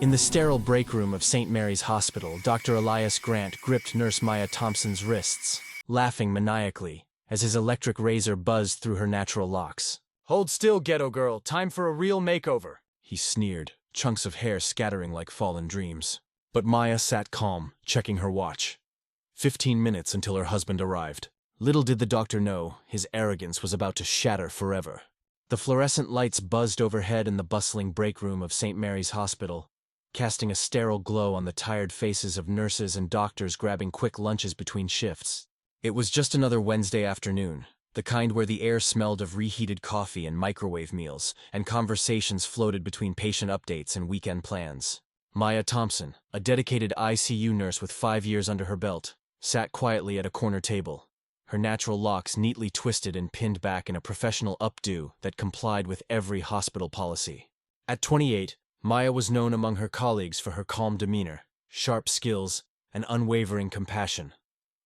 In the sterile break room of St. Mary's Hospital, Dr. Elias Grant gripped Nurse Maya Thompson's wrists, laughing maniacally as his electric razor buzzed through her natural locks. "Hold still, ghetto girl. Time for a real makeover," he sneered, chunks of hair scattering like fallen dreams. But Maya sat calm, checking her watch. 15 minutes until her husband arrived. Little did the doctor know, his arrogance was about to shatter forever. The fluorescent lights buzzed overhead in the bustling break room of St. Mary's Hospital, casting a sterile glow on the tired faces of nurses and doctors grabbing quick lunches between shifts. It was just another Wednesday afternoon, the kind where the air smelled of reheated coffee and microwave meals, and conversations floated between patient updates and weekend plans. Maya Thompson, a dedicated ICU nurse with 5 years under her belt, sat quietly at a corner table, her natural locks neatly twisted and pinned back in a professional updo that complied with every hospital policy. At 28, Maya was known among her colleagues for her calm demeanor, sharp skills, and unwavering compassion,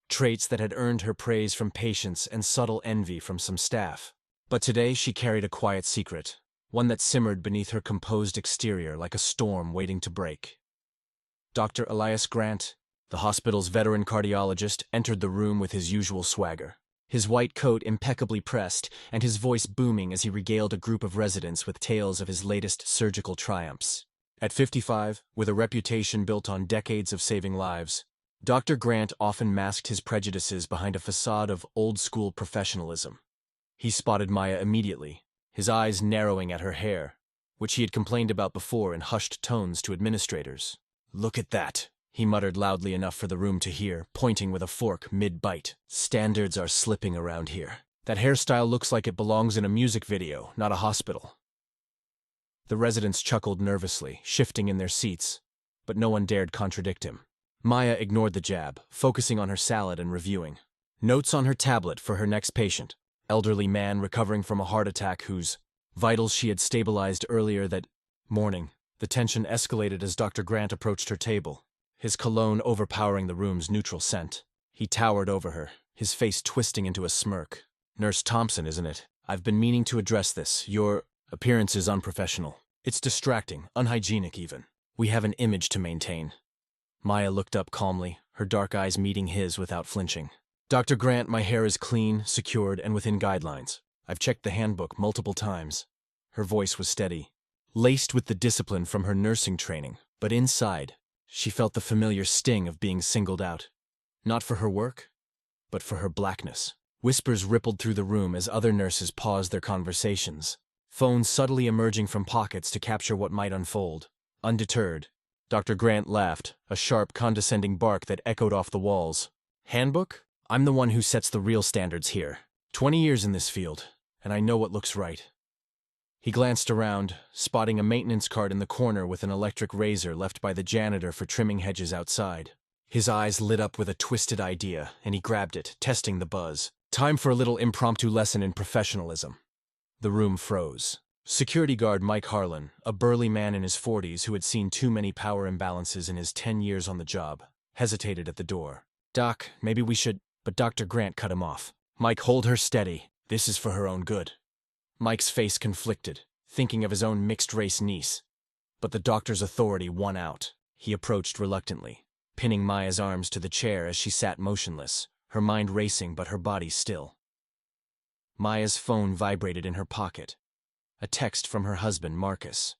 traits that had earned her praise from patients and subtle envy from some staff. But today she carried a quiet secret, one that simmered beneath her composed exterior like a storm waiting to break. Dr. Elias Grant, the hospital's veteran cardiologist, entered the room with his usual swagger, his white coat impeccably pressed and his voice booming as he regaled a group of residents with tales of his latest surgical triumphs. At 55, with a reputation built on decades of saving lives, Dr. Grant often masked his prejudices behind a facade of old-school professionalism. He spotted Maya immediately, his eyes narrowing at her hair, which he had complained about before in hushed tones to administrators. "Look at that," he muttered loudly enough for the room to hear, pointing with a fork mid-bite. "Standards are slipping around here. That hairstyle looks like it belongs in a music video, not a hospital." The residents chuckled nervously, shifting in their seats, but no one dared contradict him. Maya ignored the jab, focusing on her salad and reviewing. Notes on her tablet for her next patient, elderly man recovering from a heart attack whose vitals she had stabilized earlier that morning. The tension escalated as Dr. Grant approached her table, his cologne overpowering the room's neutral scent. He towered over her, his face twisting into a smirk. "Nurse Thompson, isn't it? I've been meaning to address this. Your appearance is unprofessional. It's distracting, unhygienic even. We have an image to maintain." Maya looked up calmly, her dark eyes meeting his without flinching. "Dr. Grant, my hair is clean, secured, and within guidelines. I've checked the handbook multiple times." Her voice was steady, laced with the discipline from her nursing training, but inside, she felt the familiar sting of being singled out. Not for her work, but for her blackness. Whispers rippled through the room as other nurses paused their conversations, phones subtly emerging from pockets to capture what might unfold. Undeterred, Dr. Grant laughed, a sharp, condescending bark that echoed off the walls. "Handbook? I'm the one who sets the real standards here. 20 years in this field, and I know what looks right." He glanced around, spotting a maintenance cart in the corner with an electric razor left by the janitor for trimming hedges outside. His eyes lit up with a twisted idea, and he grabbed it, testing the buzz. Time for a little impromptu lesson in professionalism. The room froze. Security guard Mike Harlan, a burly man in his 40s who had seen too many power imbalances in his 10 years on the job, hesitated at the door. "Doc, maybe we should—" But Dr. Grant cut him off. "Mike, hold her steady. This is for her own good." Mike's face conflicted, thinking of his own mixed-race niece. But the doctor's authority won out. He approached reluctantly, pinning Maya's arms to the chair as she sat motionless, her mind racing but her body still. Maya's phone vibrated in her pocket. A text from her husband, Marcus.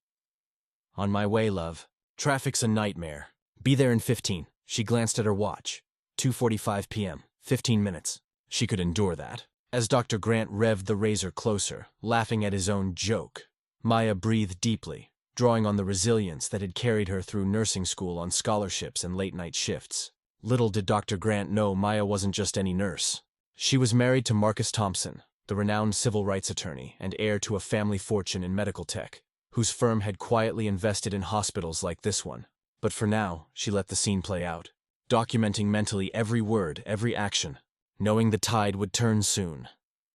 "On my way, love. Traffic's a nightmare. Be there in 15. She glanced at her watch. 2:45 p.m. 15 minutes. She could endure that. As Dr. Grant revved the razor closer, laughing at his own joke, Maya breathed deeply, drawing on the resilience that had carried her through nursing school on scholarships and late-night shifts. Little did Dr. Grant know Maya wasn't just any nurse. She was married to Marcus Thompson, the renowned civil rights attorney and heir to a family fortune in medical tech, whose firm had quietly invested in hospitals like this one. But for now, she let the scene play out, documenting mentally every word, every action, knowing the tide would turn soon.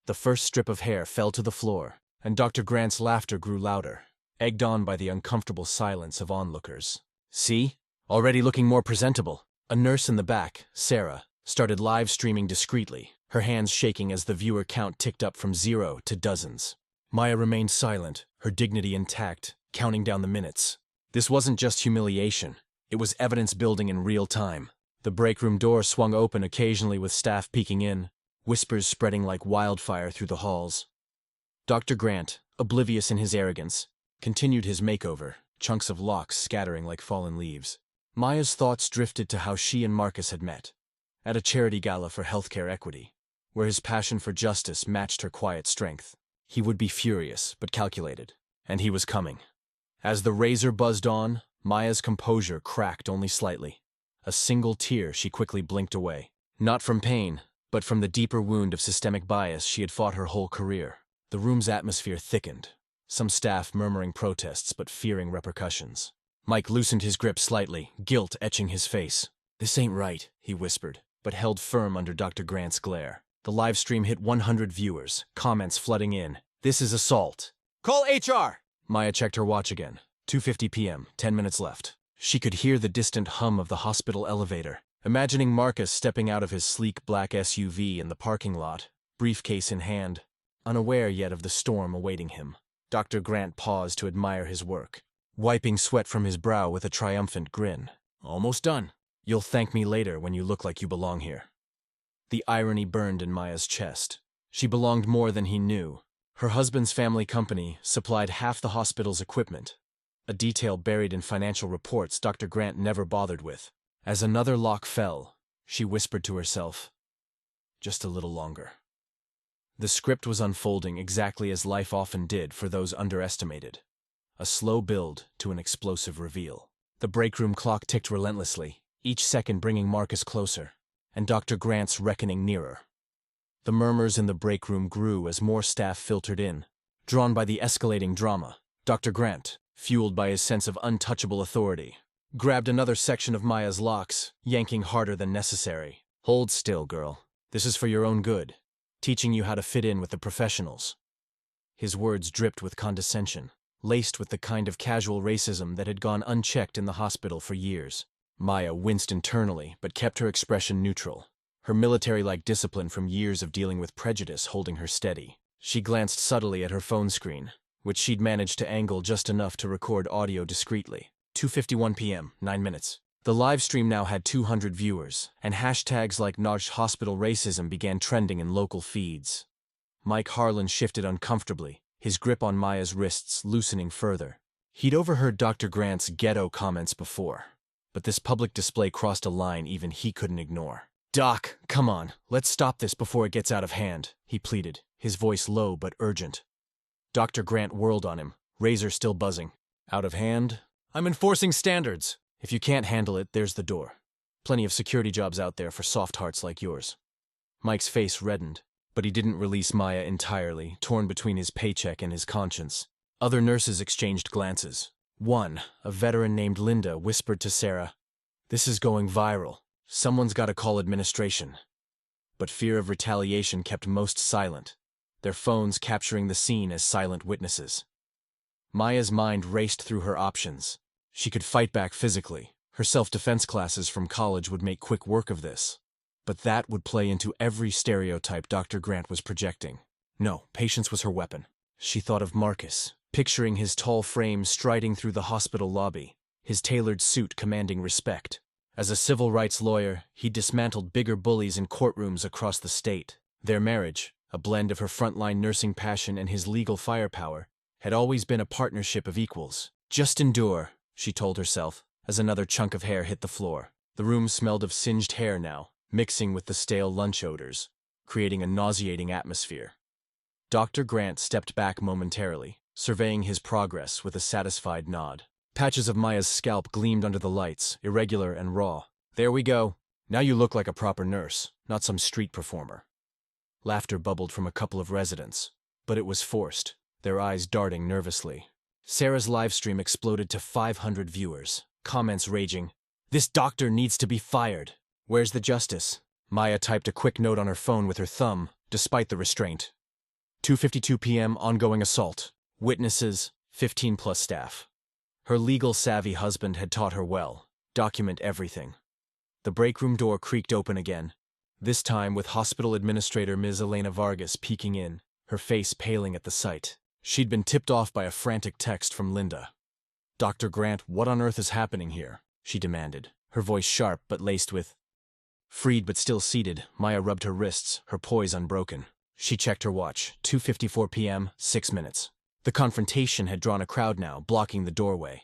The first strip of hair fell to the floor, and Dr. Grant's laughter grew louder, egged on by the uncomfortable silence of onlookers. "See? Already looking more presentable." A nurse in the back, Sarah, started live streaming discreetly, her hands shaking as the viewer count ticked up from 0 to dozens. Maya remained silent, her dignity intact, counting down the minutes. This wasn't just humiliation. It was evidence building in real time. The break room door swung open occasionally with staff peeking in, whispers spreading like wildfire through the halls. Dr. Grant, oblivious in his arrogance, continued his makeover, chunks of locks scattering like fallen leaves. Maya's thoughts drifted to how she and Marcus had met, at a charity gala for healthcare equity, where his passion for justice matched her quiet strength. He would be furious, but calculated, and he was coming. As the razor buzzed on, Maya's composure cracked only slightly. A single tear she quickly blinked away. Not from pain, but from the deeper wound of systemic bias she had fought her whole career. The room's atmosphere thickened, some staff murmuring protests but fearing repercussions. Mike loosened his grip slightly, guilt etching his face. "This ain't right," he whispered, but held firm under Dr. Grant's glare. The live stream hit 100 viewers, comments flooding in. "This is assault. Call HR!" Maya checked her watch again. 2:50 p.m., 10 minutes left. She could hear the distant hum of the hospital elevator, imagining Marcus stepping out of his sleek black SUV in the parking lot, briefcase in hand, unaware yet of the storm awaiting him. Dr. Grant paused to admire his work, wiping sweat from his brow with a triumphant grin. "Almost done. You'll thank me later when you look like you belong here." The irony burned in Maya's chest. She belonged more than he knew. Her husband's family company supplied half the hospital's equipment, a detail buried in financial reports Dr. Grant never bothered with. As another lock fell, she whispered to herself, "Just a little longer." The script was unfolding exactly as life often did for those underestimated. A slow build to an explosive reveal. The break room clock ticked relentlessly, each second bringing Marcus closer, and Dr. Grant's reckoning nearer. The murmurs in the break room grew as more staff filtered in, drawn by the escalating drama. Dr. Grant, fueled by his sense of untouchable authority, grabbed another section of Maya's locks, yanking harder than necessary. "Hold still, girl. This is for your own good, teaching you how to fit in with the professionals." His words dripped with condescension, laced with the kind of casual racism that had gone unchecked in the hospital for years. Maya winced internally, but kept her expression neutral, her military-like discipline from years of dealing with prejudice holding her steady. She glanced subtly at her phone screen, which she'd managed to angle just enough to record audio discreetly. 2:51 p.m., 9 minutes. The live stream now had 200 viewers, and hashtags like "Notch Hospital Racism" began trending in local feeds. Mike Harlan shifted uncomfortably, his grip on Maya's wrists loosening further. He'd overheard Dr. Grant's ghetto comments before, but this public display crossed a line even he couldn't ignore. "Doc, come on, let's stop this before it gets out of hand," he pleaded, his voice low but urgent. Dr. Grant whirled on him, razor still buzzing. "Out of hand? I'm enforcing standards. If you can't handle it, there's the door. Plenty of security jobs out there for soft hearts like yours." Mike's face reddened, but he didn't release Maya entirely, torn between his paycheck and his conscience. Other nurses exchanged glances. One, a veteran named Linda, whispered to Sarah, "This is going viral. Someone's got to call administration." But fear of retaliation kept most silent, their phones capturing the scene as silent witnesses. Maya's mind raced through her options. She could fight back physically. Her self-defense classes from college would make quick work of this. But that would play into every stereotype Dr. Grant was projecting. No, patience was her weapon. She thought of Marcus, picturing his tall frame striding through the hospital lobby, his tailored suit commanding respect. As a civil rights lawyer, he dismantled bigger bullies in courtrooms across the state. Their marriage, a blend of her frontline nursing passion and his legal firepower, had always been a partnership of equals. "Just endure," she told herself, as another chunk of hair hit the floor. The room smelled of singed hair now, mixing with the stale lunch odors, creating a nauseating atmosphere. Dr. Grant stepped back momentarily, surveying his progress with a satisfied nod. Patches of Maya's scalp gleamed under the lights, irregular and raw. "There we go. Now you look like a proper nurse, not some street performer." Laughter bubbled from a couple of residents, but it was forced, their eyes darting nervously. Sarah's livestream exploded to 500 viewers, comments raging, "This doctor needs to be fired. Where's the justice?" Maya typed a quick note on her phone with her thumb, despite the restraint. 2:52 p.m. ongoing assault. Witnesses, 15+ staff. Her legal-savvy husband had taught her well. Document everything. The break room door creaked open again, this time with hospital administrator Ms. Elena Vargas peeking in, her face paling at the sight. She'd been tipped off by a frantic text from Linda. Dr. Grant, what on earth is happening here? She demanded, her voice sharp but laced with. Freed but still seated, Maya rubbed her wrists, her poise unbroken. She checked her watch, 2:54 p.m., 6 minutes. The confrontation had drawn a crowd now, blocking the doorway.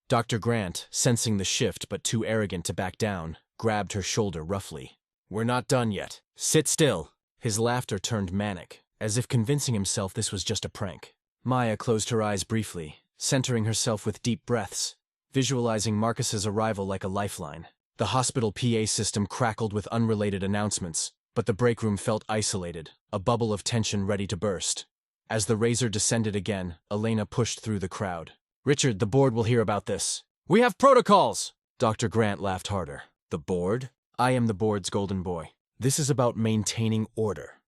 Dr. Grant, sensing the shift but too arrogant to back down, grabbed her shoulder roughly. We're not done yet. Sit still. His laughter turned manic, as if convincing himself this was just a prank. Maya closed her eyes briefly, centering herself with deep breaths, visualizing Marcus's arrival like a lifeline. The hospital PA system crackled with unrelated announcements, but the break room felt isolated, a bubble of tension ready to burst. As the razor descended again, Elena pushed through the crowd. Richard, the board will hear about this. We have protocols! Dr. Grant laughed harder. The board? I am the board's golden boy. This is about maintaining order.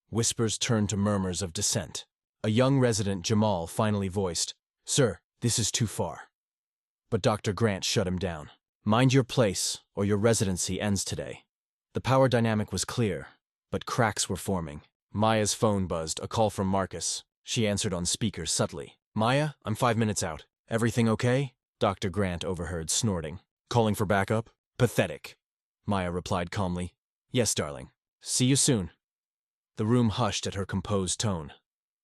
Whispers turned to murmurs of dissent. A young resident, Jamal, finally voiced, Sir, this is too far. But Dr. Grant shut him down. Mind your place, or your residency ends today. The power dynamic was clear, but cracks were forming. Maya's phone buzzed, a call from Marcus. She answered on speaker subtly. Maya, I'm 5 minutes out. Everything okay? Dr. Grant overheard, snorting. Calling for backup? Pathetic. Maya replied calmly. Yes, darling. See you soon. The room hushed at her composed tone.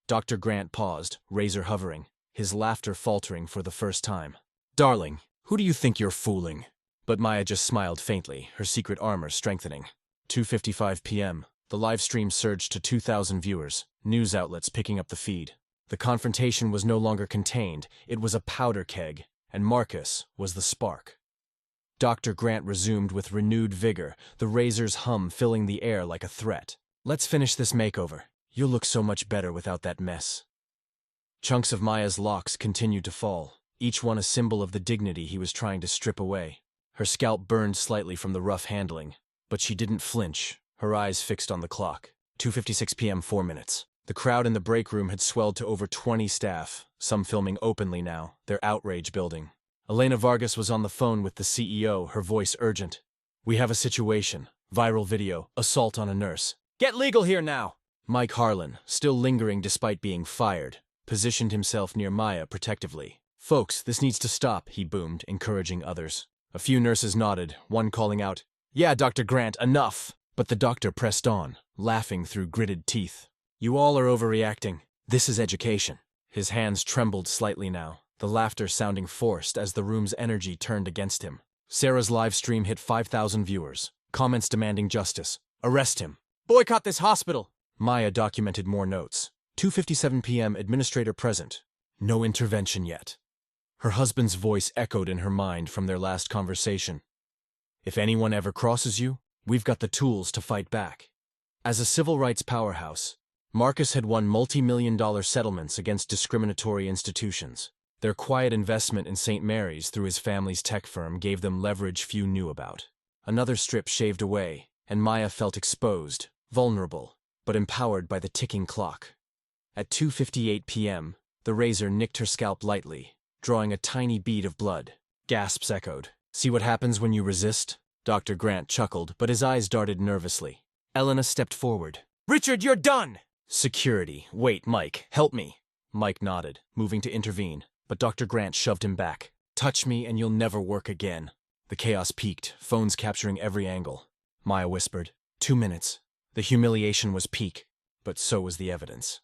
Dr. Grant paused, razor hovering, his laughter faltering for the first time. Darling, who do you think you're fooling? But Maya just smiled faintly, her secret armor strengthening. 2:55 p.m. The live stream surged to 2,000 viewers, news outlets picking up the feed. The confrontation was no longer contained, it was a powder keg, and Marcus was the spark. Dr. Grant resumed with renewed vigor, the razor's hum filling the air like a threat. Let's finish this makeover. You'll look so much better without that mess. Chunks of Maya's locks continued to fall, each one a symbol of the dignity he was trying to strip away. Her scalp burned slightly from the rough handling, but she didn't flinch, her eyes fixed on the clock. 2:56 p.m., 4 minutes. The crowd in the break room had swelled to over 20 staff, some filming openly now, their outrage building. Elena Vargas was on the phone with the CEO, her voice urgent. We have a situation. Viral video. Assault on a nurse. Get legal here now! Mike Harlan, still lingering despite being fired, positioned himself near Maya protectively. Folks, this needs to stop, he boomed, encouraging others. A few nurses nodded, one calling out, Yeah, Dr. Grant, enough! But the doctor pressed on, laughing through gritted teeth. You all are overreacting. This is education. His hands trembled slightly now, the laughter sounding forced as the room's energy turned against him. Sarah's live stream hit 5,000 viewers, comments demanding justice. Arrest him. Boycott this hospital! Maya documented more notes. 2:57 p.m. Administrator present. No intervention yet. Her husband's voice echoed in her mind from their last conversation. If anyone ever crosses you, we've got the tools to fight back. As a civil rights powerhouse, Marcus had won multi-million-dollar settlements against discriminatory institutions. Their quiet investment in St. Mary's through his family's tech firm gave them leverage few knew about. Another strip shaved away, and Maya felt exposed, vulnerable, but empowered by the ticking clock. At 2:58 p.m., the razor nicked her scalp lightly, drawing a tiny bead of blood. Gasps echoed. See what happens when you resist? Dr. Grant chuckled, but his eyes darted nervously. Elena stepped forward. Richard, you're done! Security. Wait, Mike, help me. Mike nodded, moving to intervene, but Dr. Grant shoved him back. Touch me and you'll never work again. The chaos peaked, phones capturing every angle. Maya whispered. 2 minutes. The humiliation was peak, but so was the evidence.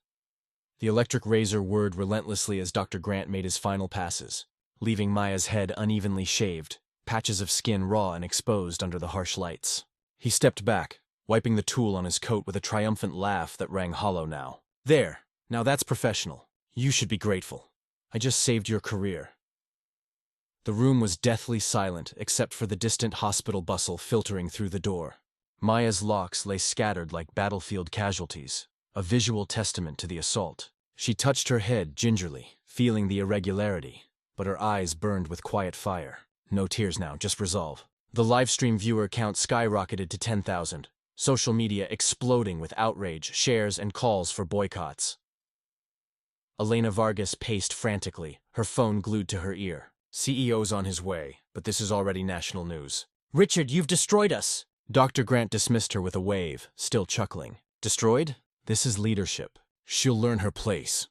The electric razor whirred relentlessly as Dr. Grant made his final passes, leaving Maya's head unevenly shaved, patches of skin raw and exposed under the harsh lights. He stepped back, wiping the tool on his coat with a triumphant laugh that rang hollow now. There, now that's professional. You should be grateful. I just saved your career. The room was deathly silent except for the distant hospital bustle filtering through the door. Maya's locks lay scattered like battlefield casualties, a visual testament to the assault. She touched her head gingerly, feeling the irregularity, but her eyes burned with quiet fire. No tears now, just resolve. The livestream viewer count skyrocketed to 10,000, social media exploding with outrage, shares, and calls for boycotts. Elena Vargas paced frantically, her phone glued to her ear. CEO's on his way, but this is already national news. Richard, you've destroyed us! Dr. Grant dismissed her with a wave, still chuckling. Destroyed? This is leadership. She'll learn her place.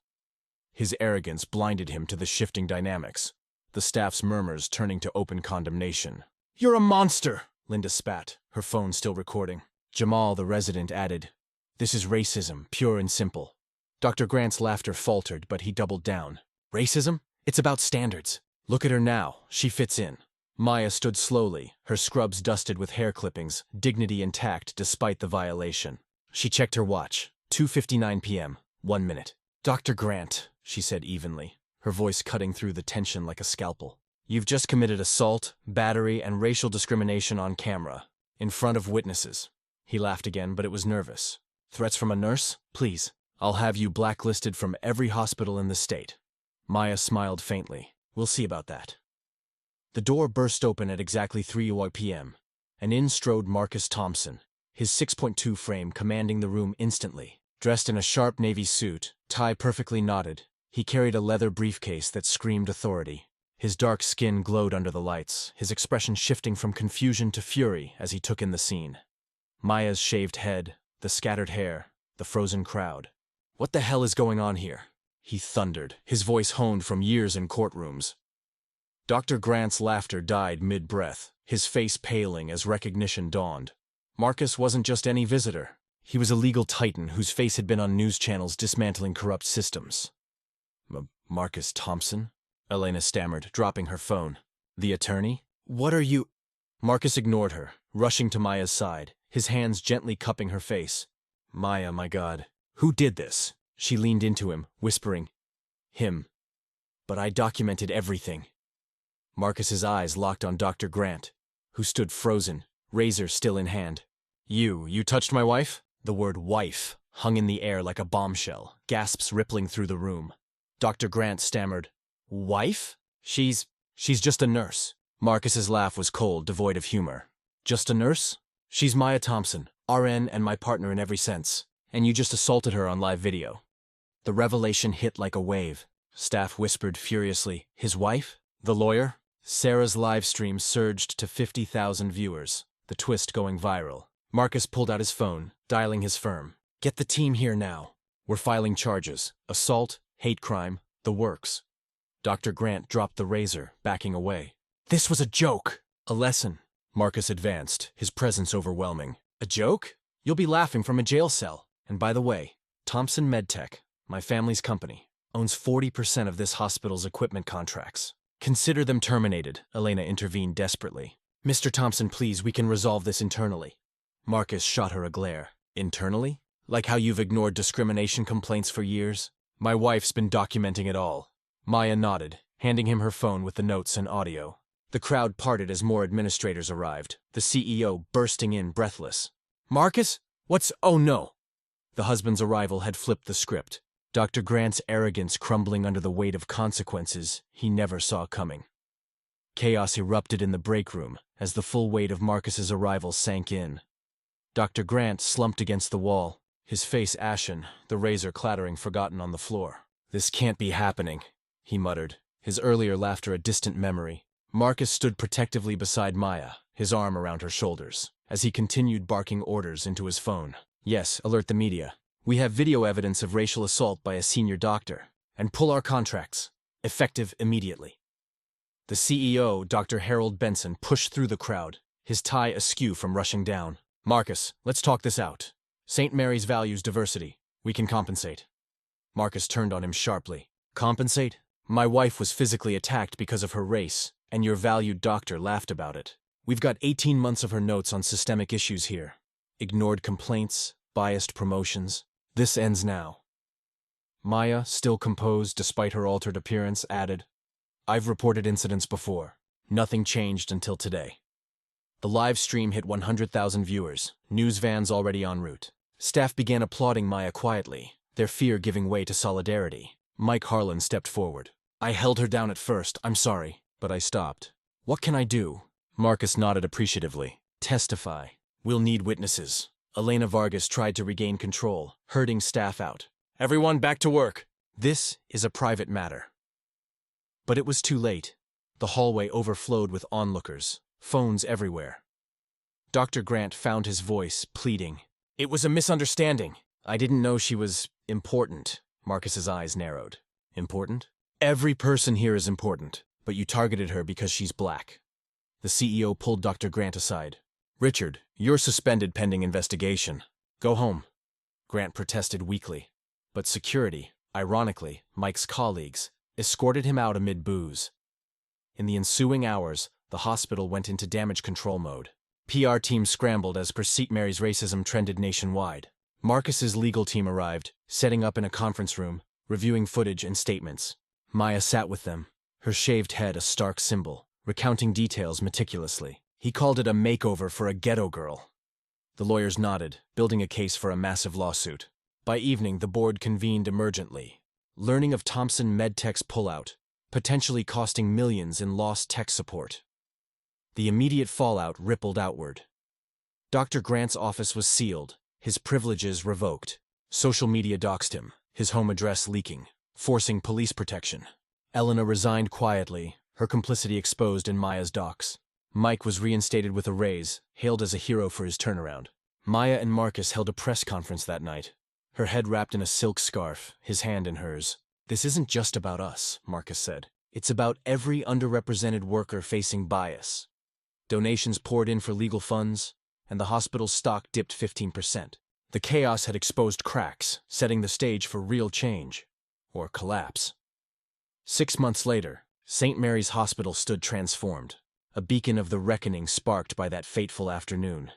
His arrogance blinded him to the shifting dynamics. the staff's murmurs turning to open condemnation. "You're a monster!" Linda spat, her phone still recording. Jamal, the resident, added, "This is racism, pure and simple." Dr. Grant's laughter faltered, but he doubled down. "Racism? It's about standards. Look at her now. She fits in." Maya stood slowly, her scrubs dusted with hair clippings, dignity intact despite the violation. She checked her watch. 2:59 p.m., 1 minute. "Dr. Grant," she said evenly, her voice cutting through the tension like a scalpel. "You've just committed assault, battery, and racial discrimination on camera, in front of witnesses." He laughed again, but it was nervous. "Threats from a nurse? Please. I'll have you blacklisted from every hospital in the state." Maya smiled faintly. "We'll see about that." The door burst open at exactly 3 p.m., and in strode Marcus Thompson, his 6.2 frame commanding the room instantly. Dressed in a sharp navy suit, tie perfectly knotted, he carried a leather briefcase that screamed authority. His dark skin glowed under the lights, his expression shifting from confusion to fury as he took in the scene. Maya's shaved head, the scattered hair, the frozen crowd. "What the hell is going on here?" he thundered, his voice honed from years in courtrooms. Dr. Grant's laughter died mid-breath, his face paling as recognition dawned. Marcus wasn't just any visitor. He was a legal titan whose face had been on news channels dismantling corrupt systems. "Marcus Thompson?" Elena stammered, dropping her phone. "The attorney? What are you—" Marcus ignored her, rushing to Maya's side, his hands gently cupping her face. "Maya, my God. Who did this?" She leaned into him, whispering, "Him. But I documented everything." Marcus's eyes locked on Dr. Grant, who stood frozen, razor still in hand. You touched my wife?" The word wife hung in the air like a bombshell, gasps rippling through the room. Dr. Grant stammered, "Wife? She's just a nurse." Marcus's laugh was cold, devoid of humor. "Just a nurse? She's Maya Thompson, RN and my partner in every sense, and you just assaulted her on live video." The revelation hit like a wave. Staff whispered furiously, "His wife? The lawyer?" Sarah's live stream surged to 50,000 viewers, the twist going viral. Marcus pulled out his phone, dialing his firm. "Get the team here now. We're filing charges. Assault, hate crime, the works." Dr. Grant dropped the razor, backing away. "This was a joke. A lesson." Marcus advanced, his presence overwhelming. "A joke? You'll be laughing from a jail cell. And by the way, Thompson MedTech, my family's company, owns 40% of this hospital's equipment contracts. Consider them terminated," Elena intervened desperately. "Mr. Thompson, please, we can resolve this internally." Marcus shot her a glare. "Internally? Like how you've ignored discrimination complaints for years? My wife's been documenting it all." Maya nodded, handing him her phone with the notes and audio. The crowd parted as more administrators arrived, the CEO bursting in breathless. "Marcus? Oh no!" The husband's arrival had flipped the script. Dr. Grant's arrogance crumbling under the weight of consequences he never saw coming. Chaos erupted in the break room as the full weight of Marcus's arrival sank in. Dr. Grant slumped against the wall, his face ashen, the razor clattering forgotten on the floor. "This can't be happening," he muttered, his earlier laughter a distant memory. Marcus stood protectively beside Maya, his arm around her shoulders, as he continued barking orders into his phone. "Yes, alert the media. We have video evidence of racial assault by a senior doctor, and pull our contracts, effective immediately." The CEO, Dr. Harold Benson, pushed through the crowd, his tie askew from rushing down. "Marcus, let's talk this out. St. Mary's values diversity. We can compensate." Marcus turned on him sharply. "Compensate? My wife was physically attacked because of her race, and your valued doctor laughed about it. We've got 18 months of her notes on systemic issues here. Ignored complaints, biased promotions. This ends now." Maya, still composed despite her altered appearance, added, "I've reported incidents before. Nothing changed until today." The live stream hit 100,000 viewers, news vans already en route. Staff began applauding Maya quietly, their fear giving way to solidarity. Mike Harlan stepped forward. "I held her down at first, I'm sorry, but I stopped. What can I do?" Marcus nodded appreciatively. "Testify. We'll need witnesses." Elena Vargas tried to regain control, herding staff out. "Everyone back to work. This is a private matter." But it was too late. The hallway overflowed with onlookers, phones everywhere. Dr. Grant found his voice, pleading. "It was a misunderstanding. I didn't know she was important." Marcus's eyes narrowed. "Important? Every person here is important. But you targeted her because she's black. The CEO pulled Dr. Grant aside. Richard, you're suspended pending investigation. Go home. Grant protested weakly. But security, ironically, Mike's colleagues, escorted him out amid boos. In the ensuing hours, the hospital went into damage control mode. PR teams scrambled as St. Mary's racism trended nationwide. Marcus's legal team arrived, setting up in a conference room, reviewing footage and statements. Maya sat with them, her shaved head a stark symbol, recounting details meticulously. He called it a makeover for a ghetto girl. The lawyers nodded, building a case for a massive lawsuit. By evening, the board convened emergently, learning of Thompson MedTech's pullout, potentially costing millions in lost tech support. The immediate fallout rippled outward. Dr. Grant's office was sealed, his privileges revoked. Social media doxed him, his home address leaking, forcing police protection. Elena resigned quietly, her complicity exposed in Maya's docs. Mike was reinstated with a raise, hailed as a hero for his turnaround. Maya and Marcus held a press conference that night, her head wrapped in a silk scarf, his hand in hers. This isn't just about us, Marcus said. It's about every underrepresented worker facing bias. Donations poured in for legal funds, and the hospital's stock dipped 15%. The chaos had exposed cracks, setting the stage for real change, or collapse. 6 months later, St. Mary's Hospital stood transformed, a beacon of the reckoning sparked by that fateful afternoon.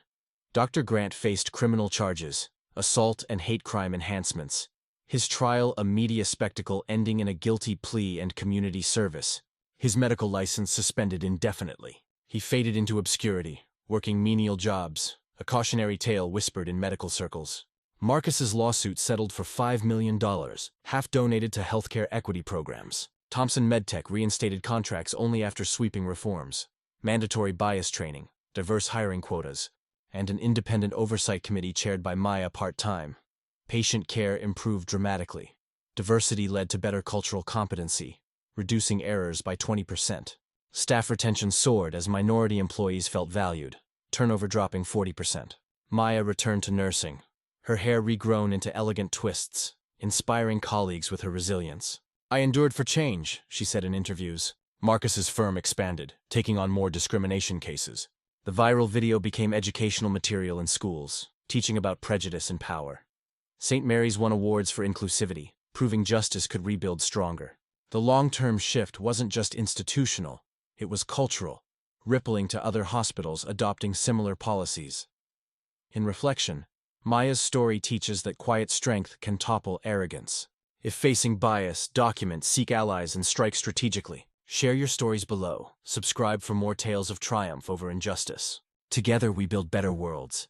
Dr. Grant faced criminal charges, assault and hate crime enhancements, his trial a media spectacle ending in a guilty plea and community service, his medical license suspended indefinitely. He faded into obscurity, working menial jobs, a cautionary tale whispered in medical circles. Marcus's lawsuit settled for $5 million, half donated to healthcare equity programs. Thompson MedTech reinstated contracts only after sweeping reforms, mandatory bias training, diverse hiring quotas, and an independent oversight committee chaired by Maya part-time. Patient care improved dramatically. Diversity led to better cultural competency, reducing errors by 20%. Staff retention soared as minority employees felt valued, turnover dropping 40%. Maya returned to nursing, her hair regrown into elegant twists, inspiring colleagues with her resilience. I endured for change, she said in interviews. Marcus's firm expanded, taking on more discrimination cases. The viral video became educational material in schools, teaching about prejudice and power. St. Mary's won awards for inclusivity, proving justice could rebuild stronger. The long-term shift wasn't just institutional, it was cultural, rippling to other hospitals adopting similar policies. In reflection, Maya's story teaches that quiet strength can topple arrogance. If facing bias, document, seek allies, and strike strategically. Share your stories below. Subscribe for more tales of triumph over injustice. Together we build better worlds.